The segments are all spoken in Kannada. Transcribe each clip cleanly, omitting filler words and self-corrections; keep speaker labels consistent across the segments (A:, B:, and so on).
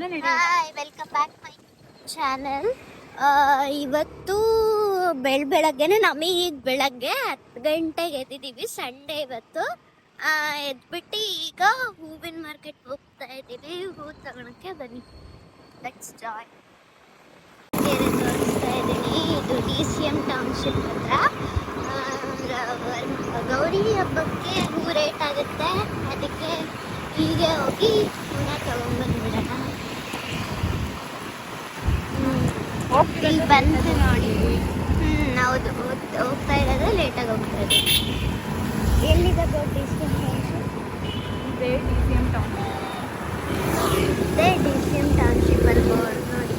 A: Hi, welcome back my channel. ಇವತ್ತು ಬೆಳಗ್ಗೆನೆ ನಮಗೆ ಈಗ ಬೆಳಗ್ಗೆ 10 ಗಂಟೆಗೆ ಎದ್ದಿದ್ದೀವಿ. ಸಂಡೇ ಇವತ್ತು. ಎದ್ಬಿಟ್ಟು ಈಗ ಹೂವಿನ ಮಾರ್ಕೆಟ್ ಹೋಗ್ತಾ ಇದ್ದೀವಿ. ಹೂ ತಗೊಳಕ್ಕೆ ಬನ್ನಿ, ಲೆಟ್ಸ್ ಜಾಯ್. ತೋರಿಸ್ತಾ ಇದ್ದೀನಿ, ಇದು DCM ಟೌನ್ಶಿಪ್ ಹತ್ರ. ಗೌರಿ ಹಬ್ಬಕ್ಕೆ ಹೂ ರೇಟ್ ಆಗುತ್ತೆ, ಅದಕ್ಕೆ ಹೀಗೆ ಹೋಗಿ ಹೂನ ತಗೊಂಡ್ಬಂದ್ಬಿಡೋಣ. ಇಲ್ಲಿ ಬಂದು ನೋಡಿ. ಹೌದು, ಹೋಗ್ತಾ ಇರೋದು ಲೇಟಾಗಿ ಹೋಗ್ತಾ ಇದೆ. ಎಲ್ಲಿದೆ DCM ಟೌನ್ಶಿಪ್? DCM ಟೌನ್ಶಿಪ್ ಬರ್ಬೋದು ನೋಡಿ.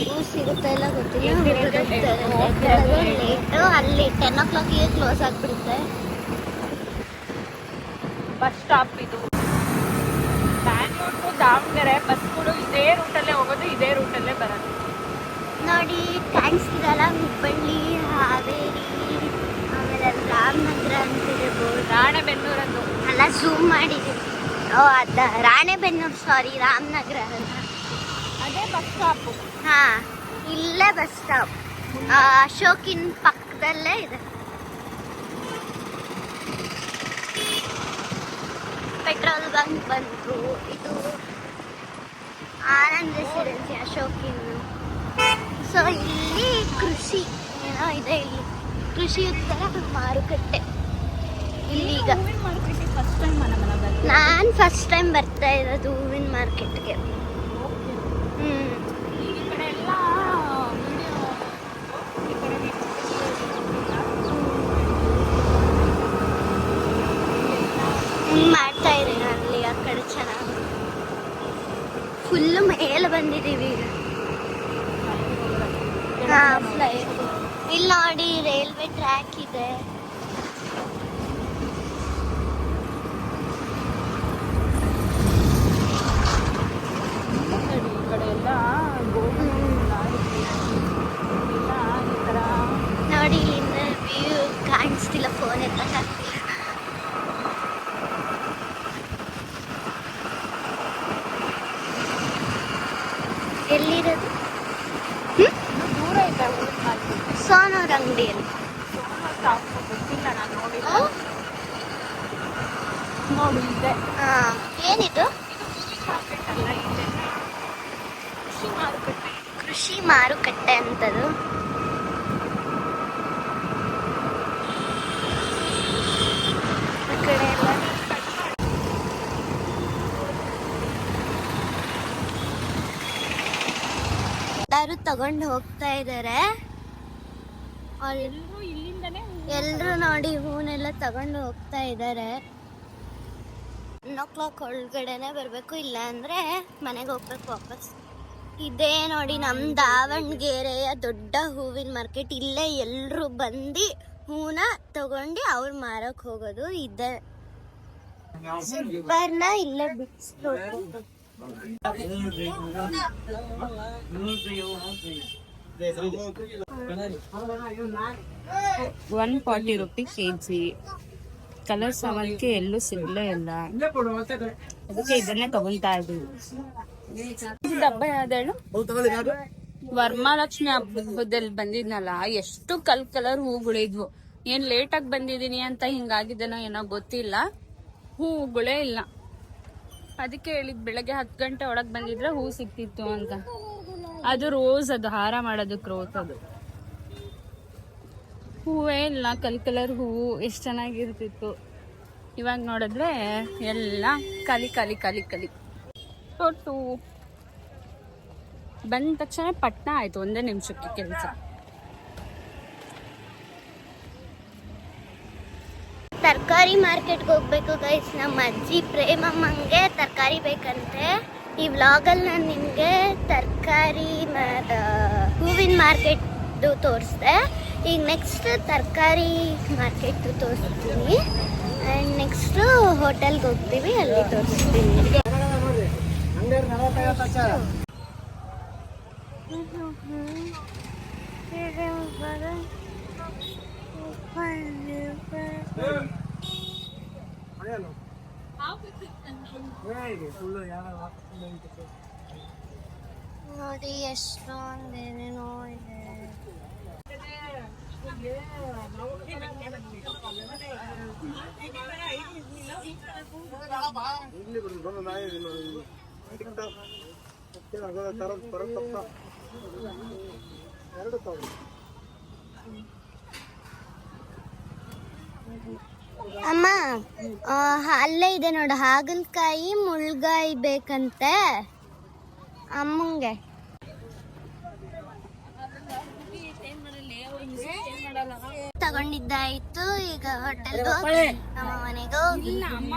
A: ಹೂ ಸಿಗುತ್ತೆ ಇಲ್ಲ ಗೊತ್ತಿಲ್ಲ. ಲೇಟು, ಅಲ್ಲಿ 10 o'clock ಕ್ಲೋಸ್ ಆಗಿಬಿಡುತ್ತೆ.
B: ಬಸ್ ಸ್ಟಾಪ್ ಇದು. ಬ್ಯಾಂಗ್ಳೂರ್ ಟು ದಾವಣಗೆರೆ ಬಸ್ಗಳು ಇದೇ ರೂಟಲ್ಲೇ ಹೋಗೋದು, ಇದೇ ರೂಟಲ್ಲೇ ಬರೋದು.
A: ನೋಡಿ ಕಾಣಿಸ್ತಿದಲ್ಲ, ಹುಬ್ಬಳ್ಳಿ, ಹಾವೇರಿ, ಆಮೇಲೆ ರಾಮನಗರ ಅಂತಿರ್ಬೋದು.
B: ರಾಣೆಬೆನ್ನೂರದ್ದು
A: ಅಲ್ಲ, ಝೂಮ್ ಮಾಡಿದ್ದೀವಿ. ಅದ ರಾಣೆಬೆನ್ನೂರು, ಸಾರಿ, ರಾಮನಗರ ಅಲ್ಲ.
B: ಅದೇ ಬಸ್ ಸ್ಟಾಪು.
A: ಹಾಂ, ಇಲ್ಲೇ ಬಸ್ ಸ್ಟಾಪ್. ಅಶೋಕಿನ ಪಕ್ಕದಲ್ಲೇ ಇದೆ. ಪೆಟ್ರೋಲ್ ಬಂಕ್ ಬಂತು. ಇದು ಆನಂದ್ ರೆಸಿಡೆನ್ಸಿ, ಅಶೋಕಿನ. ಸೊ ಇಲ್ಲಿ ಕೃಷಿ ಏನೋ ಇದೆ. ಇಲ್ಲಿ ಕೃಷಿ ಉತ್ತರ ಮಾರುಕಟ್ಟೆ. ಇಲ್ಲೀಗ ನಾನು ಫಸ್ಟ್ ಟೈಮ್ ಬರ್ತಾ ಇರೋದು ಹೂವಿನ ಮಾರ್ಕೆಟ್ಗೆ. ಮಾಡ್ತಾ ಇದ್ದೀನಿ ಅಲ್ಲಿ, ಆ ಕಡೆ ಚೆನ್ನಾಗಿ ಫುಲ್ಲು ಮೇಲೆ ಬಂದಿದ್ದೀವಿ ಈಗ. ಹಾಂ, ಇಲ್ಲಿ ನೋಡಿ ರೈಲ್ವೆ ಟ್ರ್ಯಾಕ್ ಇದೆ. ನೋಡಿ ಇಲ್ಲಿಂದ ವ್ಯೂ ಕಾಣಿಸ್ತಿಲ್ಲ, ಫೋನ್ ಎತ್ತಕ್ಕಾಗ್ತಿಲ್ಲ. ಎಲ್ಲಿರೋದು?
B: ದೂರ ಇದೆ
A: ಸೋನೂರ್ ಅಂಗಡಿಯಲ್ಲಿ.
B: ಗೊತ್ತಿಲ್ಲ, ನಾನು ನೋಡಿದ್ದೆ.
A: ಹಾಂ, ಏನಿದು? ಕೃಷಿ ಮಾರುಕಟ್ಟೆ ಅಂತದು. ಆ ಕಡೆ ಎಲ್ಲ ಎಲ್ಲರೂ ತಗೊಂಡು ಹೋಗ್ತಾ ಇದ್ದಾರೆ. ಎಲ್ಲರೂ ನೋಡಿ ಹೂನೆಲ್ಲ ತಗೊಂಡು ಹೋಗ್ತಾ ಇದ್ದಾರೆ. 1 o'clock ಒಳಗಡೆನೆ ಬರಬೇಕು, ಇಲ್ಲ ಅಂದರೆ ಮನೆಗೆ ಹೋಗ್ಬೇಕು ವಾಪಸ್. ಇದೇ ನೋಡಿ ನಮ್ಮ ದಾವಣಗೆರೆಯ ದೊಡ್ಡ ಹೂವಿನ ಮಾರ್ಕೆಟ್. ಇಲ್ಲೇ ಎಲ್ಲರೂ ಬಂದು ಹೂನ ತಗೊಂಡು ಅವ್ರು ಮಾರಕ್ಕೆ ಹೋಗೋದು. ಇದೆ ಬರ್ನ ಇಲ್ಲೇ ಬಿಡಿಸ್ಬೇಕು.
B: 140 ರೂಪಿ kg. ಕಲರ್ ಸಾಮಾನ್ಯಕ್ಕೆ ಎಲ್ಲೂ ಸಿಗ್ಲೇ ಇಲ್ಲ, ಅದಕ್ಕೆ ಇದನ್ನೇ ತಗೊಂತಾ ಇದ್ದೀವಿ. ಡಬ್ಬ ಯಾವ್ದೇಳು? ವರಮಹಾಲಕ್ಷ್ಮಿ ಹಬ್ಬದಲ್ಲಿ ಬಂದಿದ್ನಲ್ಲ, ಎಷ್ಟು ಕಲರ್ ಹೂಗಳಿದ್ವು. ಏನ್ ಲೇಟಾಗಿ ಬಂದಿದ್ದೀನಿ ಅಂತ ಹಿಂಗಾಗಿದ್ದೇನೋ ಏನೋ ಗೊತ್ತಿಲ್ಲ, ಹೂಗಳೇ ಇಲ್ಲ. ಅದಕ್ಕೆ ಹೇಳಿದ್ ಬೆಳಗ್ಗೆ 10 ಗಂಟೆ ಒಳಗೆ ಬಂದಿದ್ರೆ ಹೂ ಸಿಕ್ತಿತ್ತು ಅಂತ. ಅದು ರೋಸ್, ಅದು ಹಾರ ಮಾಡೋದಕ್ಕೆ ರೋಸ್. ಅದು ಹೂವೇ ಇಲ್ಲ, ಕಲರ್ ಹೂವು ಎಷ್ಟು ಚೆನ್ನಾಗಿರ್ತಿತ್ತು. ಇವಾಗ ನೋಡಿದ್ರೆ ಎಲ್ಲ ಖಾಲಿ ಖಾಲಿ ಖಾಲಿ ಖಾಲಿ. ಟೊಟ್ಟು ಬಂದ ತಕ್ಷಣ ಪಟ್ನ ಆಯ್ತು, 1 ನಿಮಿಷಕ್ಕೆ ಕೆಲಸ.
A: ತರಕಾರಿ ಮಾರ್ಕೆಟ್ಗೆ ಹೋಗ್ಬೇಕು ಗೈಸ್. ನಮ್ಮ ಅಜ್ಜಿ ಪ್ರೇಮಮ್ಮಂಗೆ ತರಕಾರಿ ಬೇಕಂತೆ. ಈ ವ್ಲಾಗಲ್ಲಿ ನಾನು ನಿಮಗೆ ತರಕಾರಿ ಹೂವಿನ ಮಾರ್ಕೆಟ್ದು ತೋರಿಸ್ದೆ. ಈಗ ನೆಕ್ಸ್ಟ್ ತರಕಾರಿ ಮಾರ್ಕೆಟ್ ತೋರಿಸ್ತೀನಿ. ಆ್ಯಂಡ್ ನೆಕ್ಸ್ಟು ಹೋಟೆಲ್ಗೆ ಹೋಗ್ತೀವಿ, ಅಲ್ಲಿ ತೋರಿಸ್ತೀನಿ. ನೋಡಿ ಎಷ್ಟೊಂದು ಏನೇನೋ ಇದೆ. ಅಮ್ಮ ಅಲ್ಲೇ ಇದೆ ನೋಡು ಹಾಗಲಕಾಯಿ ಮುಳ್ಗಾಯಿ ಬೇಕಂತೆ ಅಮ್ಮಂಗೆ. ತಗೊಂಡಿದ್ದಾಯ್ತು, ಈಗ ಹೋಟೆಲ್ ನಮ್ಮ ಮನೆಗೆ ಹೋಗಿ.
B: ಇಲ್ಲ ಅಮ್ಮ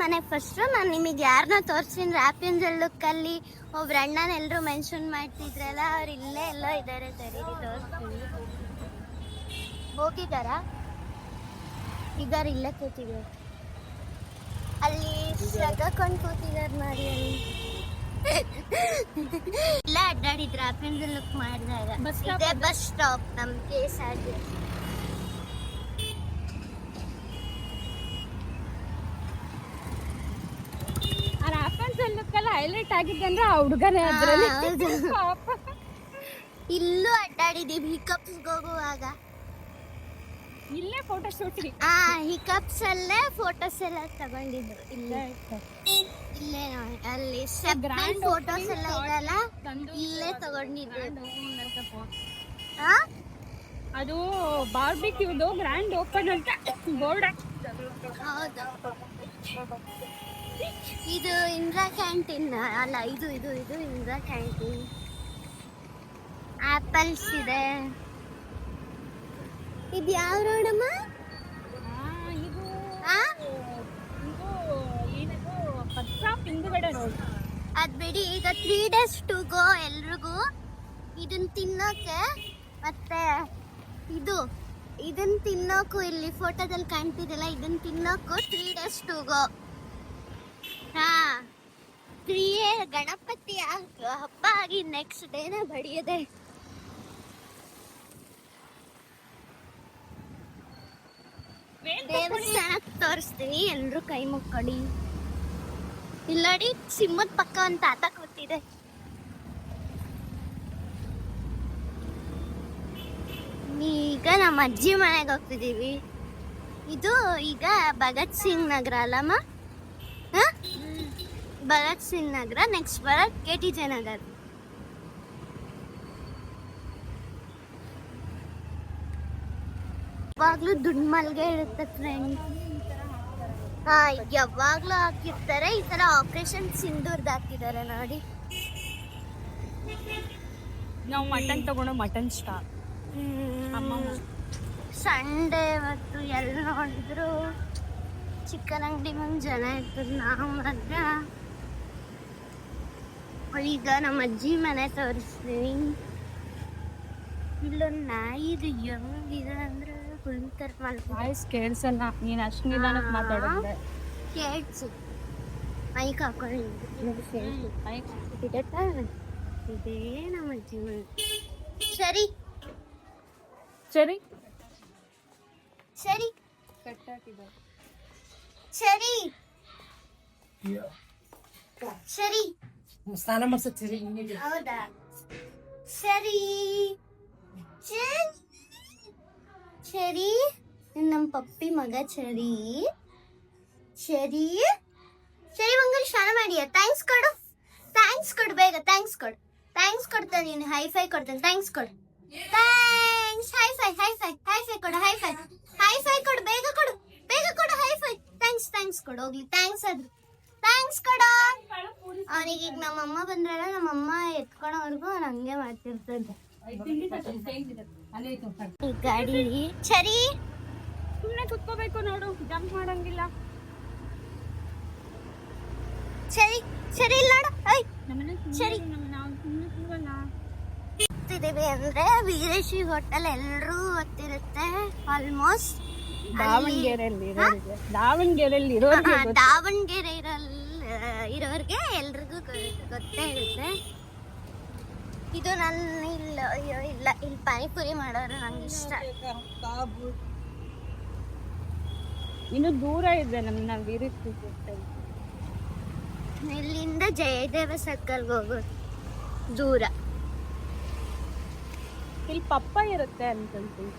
A: ಮನೆ ಫಸ್ಟ್. ನಾನು ನಿಮಗೆ ಯಾರನ್ನ ತೋರಿಸ್ತೀನಿ ರ್ಯಾಪಿಂಜಲ್ ಲುಕ್ಕಲ್ಲಿ ಒಬ್ರು ಅಣ್ಣನ ಎಲ್ಲರೂ ಮೆನ್ಷನ್ ಮಾಡ್ತಿದ್ರಲ್ಲ, ಅವ್ರು ಇಲ್ಲೇ ಎಲ್ಲೋ ಇದ್ದಾರೆ. ತರೀರಿ ತೋರಿಸ್ತೀನಿ. ಹೋಗಿದ್ದಾರಾ? ಇದಾರೆ, ಇಲ್ಲೇ ಕೂತಿದ್ದಾರೆ. ಅಲ್ಲಿ ಸಗಕೊಂಡು ಕೂತಿದ್ದಾರೆ ನೋಡಿ. ಅಲ್ಲಿ ಇಲ್ಲ ಅಡ್ಡಾಡಿದ್ರು ರ್ಯಾಪಿಂಜಲ್ ಲುಕ್ ಮಾಡಿದಾಗ. ಇದೇ ಬಸ್ ಸ್ಟಾಪ್ ನಮ್ಮ KSRTC.
B: ಹೈಲೈಟ್ ಆಗಿದ್ದೆ ಅಂದ್ರೆ ಆ ಹುಡುಗನೇ ಅದ್ರಲ್ಲಿ.
A: ಇಲ್ಲೂ ಅಡ್ಡಾಡಿದೀವಿ ಹಿಕಪ್ಸ್ಗೆ ಹೋಗುವಾಗ.
B: ಇಲ್ಲೇ ಫೋಟೋ ಶೂಟ್.
A: ಹಿಕಪ್ಸ್ ಅಲ್ಲೇ ಫೋಟೋಸ್ ಎಲ್ಲ ತಗೊಂಡಿದ್ರು. ಇಲ್ಲೇ ನೋಡಿ ಅಲ್ಲಿ ಗ್ರ್ಯಾಂಡ್ ಫೋಟೋಸ್ ಎಲ್ಲ ಇದೆಲ್ಲ ಇಲ್ಲೇ ತಗೊಂಡಿದ್ರು.
B: ಅದು ಬಾರ್ಬಿಕ್ಯೂದು ಗ್ರ್ಯಾಂಡ್ ಓಪನ್ ಅಂತ ಬೋರ್ಡ್.
A: ಹೌದು, ಇದು ಇಂದಿರಾ ಕ್ಯಾಂಟೀನ್ ಅಲ್ಲ, ಇದು ಇದು ಇದು ಇಂದಿರಾ ಕ್ಯಾಂಟೀನ್. ಆಪಲ್ಸ್ ಇದೆ. ಇದು ಯಾವ ರೋಡಮ್ಮ? ಅದ್ ಬಿಡಿ, ಈಗ 3 days to go ಎಲ್ರಿಗೂ ಇದನ್ನ ತಿನ್ನೋಕೆ ಮತ್ತೆ ಇದನ್ನ ತಿನ್ನೋಕು ಇಲ್ಲಿ ಫೋಟೋದಲ್ಲಿ ಕಾಣ್ತಿದೆಲ್ಲ, ಇದನ್ನ ತಿನ್ನೋಕು 3 days to go. ಗಣಪತಿ ಹಬ್ಬ ಆಗಿ ನೆಕ್ಸ್ಟ್ ಡೇನ ಬಡಿಯದೆ. ದೇವಸ್ಥಾನಕ್ಕೆ ತೋರಿಸ್ತೀನಿ, ಎಲ್ರು ಕೈ ಮುಕ್ಕೊಡಿ. ಇಲ್ಲಡಿ ಸಿಂಹದ ಪಕ್ಕ ಒಂದು ತಾತ ಕೂತಿದೆ. ಈಗ ನಮ್ಮ ಅಜ್ಜಿ ಮನೆಗೆ ಹೋಗ್ತಿದೀವಿ. ಇದು ಈಗ ಭಗತ್ ಸಿಂಗ್ ನಗರ ಅಲ್ಲಮ್ಮ? ಭಗತ್ ಸಿಂಗ್ ನಗರ. ನೆಕ್ಸ್ಟ್ ಬರೋದು KTJ ನಗರ್. ಯಾವಾಗ್ಲೂ ದುಡ್ಡು ಮಲ್ಗೆ ಇರುತ್ತೆ ಫ್ರೆಂಡ್. ಯಾವಾಗ್ಲೂ ಹಾಕಿರ್ತಾರೆ. ಈ ತರ ಆಪರೇಷನ್ ಸಿಂಧೂರ್ದು ಹಾಕಿದ್ದಾರೆ ನೋಡಿ.
B: ನಾವು ಮಟನ್ ತಗೊಂಡು ಮಟನ್ ಸ್ಟಾರ್
A: ಸಂಡೇ ಮತ್ತು ಎಲ್ಲ ನೋಡಿದ್ರು ಚಿಕನ್ ಅಂಗಡಿ ಮುಂದೆ ಜನ ಇರ್ತದೆ. ನಾವು ಮಾತ್ರ ಈಗ ನಮ್ಮ ಅಜ್ಜಿ ಮನೆ ತೋರಿಸ್ತೀವಿ. ಇಲ್ಲೊಂದು ನಾಯಿ ಇದು ಹೆಂಗಿದೆ ಅಂದ್ರೆ
B: ವಾಯ್ಸ್ ಕೇಳಿಸಲ್ಲ, ನೀನು ಅಷ್ಟು ನಿಧಾನಕ್ಕೆ ಮಾತಾಡಿದ್ರೆ.
A: ಕೇಳಿಸು, ಮೈಕ್ ಹಾಕೊಂಡು ಇದೇ ನಮ್ಮ ಅಜ್ಜಿ ಮನೆ. ಸರಿ
B: ಸರಿ
A: ಸರಿ
B: ಕಟ್ಟಾಕಿದೆ.
A: ಸರಿ ಸರಿ
C: ಸ್ನಾನ ಮಾಡ್ಸರಿ.
A: ಹೌದಾ? ಸರಿ ಸರಿ ನಮ್ಮ ಪಪ್ಪಿ ಮಗ ಚರಿ. ಸರಿ ಸರಿ ಮಂಗಲ್ ಸ್ನಾನ ಮಾಡಿಯ? ಥ್ಯಾಂಕ್ಸ್ ಕೊಡು, ಥ್ಯಾಂಕ್ಸ್ ಕೊಡು ಬೇಗ. ಥ್ಯಾಂಕ್ಸ್ ಕೊಡು, ಥ್ಯಾಂಕ್ಸ್ ಕೊಡ್ತಾನೆ. ನೀನು ಹೈಫೈ ಕೊಡ್ತಾನೆ. ಥ್ಯಾಂಕ್ಸ್ ಕೊಡು. ಥ್ಯಾಂಕ್ಸ್. ಹೈಫೈ ಹೈಫೈ ಹೈಫೈ ಕೊಡು. ಹೈಫೈ ಹೈಫೈ ಕೊಡು, ಬೇಗ ಕೊಡು, ಬೇಗ ಕೊಡು ಹೈಫೈ. ಥ್ಯಾಂಕ್ಸ್ ಥ್ಯಾಂಕ್ಸ್ ಕೊಡು. ಹೋಗ್ಲಿ ಥ್ಯಾಂಕ್ಸ್ ಆದ್ರು. ಥ್ಯಾಂಕ್ಸ್ ಕೊಡು. ಅವನಿಗೆ ಈಗ ನಮ್ಮಮ್ಮ ಬಂದ್ರಲ್ಲ, ನಮ್ಮಮ್ಮ ಎತ್ಕೊಳೋವರೆಗೂ ಅವ್ನು ಹಂಗೆ ಮಾಡ್ತಿರ್ತದೆ. ಈ ಗಾಡಿ ಸರಿ
B: ಸುಮ್ಮನೆ ಕುತ್ಕೋಬೇಕು ನೋಡು, ಜಂಪ್ ಮಾಡಂಗಿಲ್ಲ.
A: ಸರಿ ಸರಿ ಇಲ್ಲ ನೋಡು. ಸರಿ ಇದ್ದೀವಿ ಅಂದ್ರೆ ವೀರೇಶಿ ಹೋಟೆಲ್ ಎಲ್ರೂ ಗೊತ್ತಿರುತ್ತೆ ಆಲ್ಮೋಸ್ಟ್.
B: ದಾವಣಗೆರೆಯಲ್ಲಿ
A: ಇರೋರಿಗೆ ಎಲ್ರಿಗೂ ಗೊತ್ತೇ ಇರುತ್ತೆ. ಇದು ನನ್ನ ಇಲ್ಲ, ಅಯ್ಯೋ ಇಲ್ಲ, ಇಲ್ಲಿ ಪಾನಿಪುರಿ ಮಾಡೋರು ನಂಗೆ ಇಷ್ಟ.
B: ಇನ್ನು ದೂರ ಇದೆ ನಾವು ಇರಿಸ್ತೀವಿ.
A: ಇಲ್ಲಿಂದ ಜಯದೇವ ಸರ್ಕಲ್ಗೆ ಹೋಗೋದು ದೂರ.
B: ಇಲ್ಲಿ ಪಪ್ಪ ಇರುತ್ತೆ ಅನ್ಕೊಂತೀನಿ.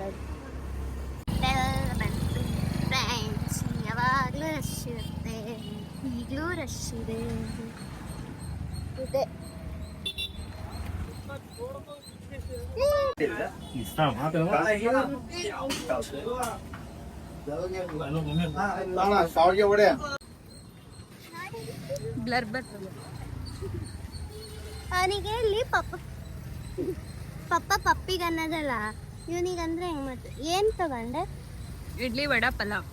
A: ಫ್ರೆಂಡ್ಸ್ ಯಾವಾಗಲೂ ರಶ್ ಇರುತ್ತೆ, ಈಗಲೂ ರಶ್ ಇದೆ.
B: ಬ್ಲರ್ ಬರ್ತದೆ.
A: ಅವನಿಗೆ ಇಲ್ಲಿ ಪಪ್ಪಿಗೆ ಅನ್ನೋದಲ್ಲ, ಇವನಿಗಂದ್ರೆ ಹೆಂಗ್ ಮಾಡ್ತಾರೆ. ಏನು ತಗೊಂಡೆ?
B: ಇಡ್ಲಿ ವಡ ಪಲಾವ್.